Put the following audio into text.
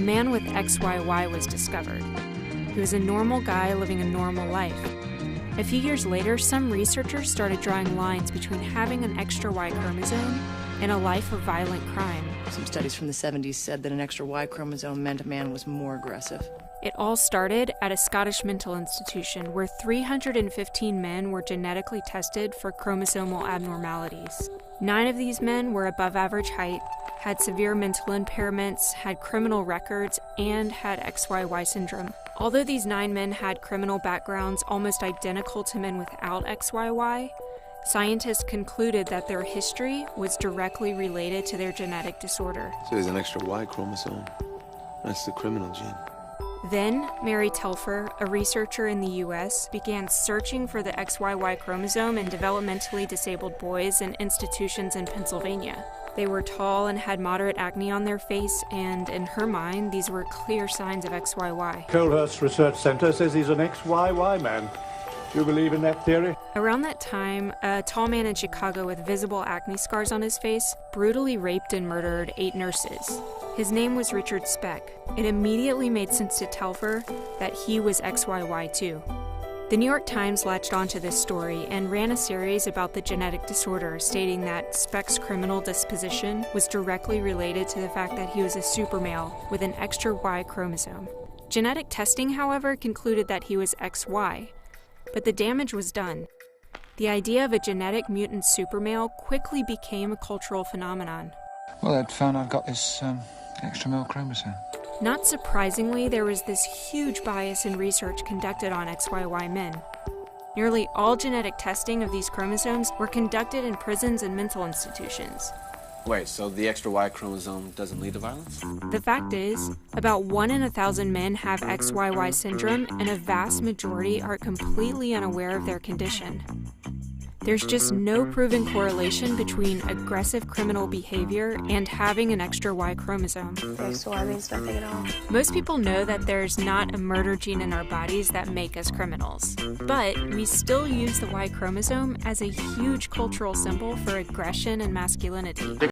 a man with XYY was discovered. He was a normal guy living a normal life. A few years later, some researchers started drawing lines between having an extra Y chromosome and a life of violent crime. Some studies from the 70s said that an extra Y chromosome meant a man was more aggressive. It all started at a Scottish mental institution where 315 men were genetically tested for chromosomal abnormalities. 9 of these men were above average height, had severe mental impairments, had criminal records, and had XYY syndrome. Although these 9 men had criminal backgrounds almost identical to men without XYY, scientists concluded that their history was directly related to their genetic disorder. So there's an extra Y chromosome. That's the criminal gene. Then, Mary Telfer, a researcher in the U.S., began searching for the XYY chromosome in developmentally disabled boys in institutions in Pennsylvania. They were tall and had moderate acne on their face, and in her mind, these were clear signs of XYY. Colehurst Research Center says he's an XYY man. Do you believe in that theory? Around that time, a tall man in Chicago with visible acne scars on his face brutally raped and murdered 8 nurses. His name was Richard Speck. It immediately made sense to Telfer that he was XYY too. The New York Times latched onto this story and ran a series about the genetic disorder, stating that Speck's criminal disposition was directly related to the fact that he was a supermale with an extra Y chromosome. Genetic testing, however, concluded that he was XY, but the damage was done. The idea of a genetic mutant supermale quickly became a cultural phenomenon. Well, they'd found I'd got this extra male chromosome. Not surprisingly, there was this huge bias in research conducted on XYY men. Nearly all genetic testing of these chromosomes were conducted in prisons and mental institutions. Wait, so the extra Y chromosome doesn't lead to violence? The fact is, about 1 in 1,000 men have XYY syndrome, and a vast majority are completely unaware of their condition. There's just no proven correlation between aggressive criminal behavior and having an extra Y chromosome. XY means nothing at all. Most people know that there's not a murder gene in our bodies that make us criminals. But we still use the Y chromosome as a huge cultural symbol for aggression and masculinity.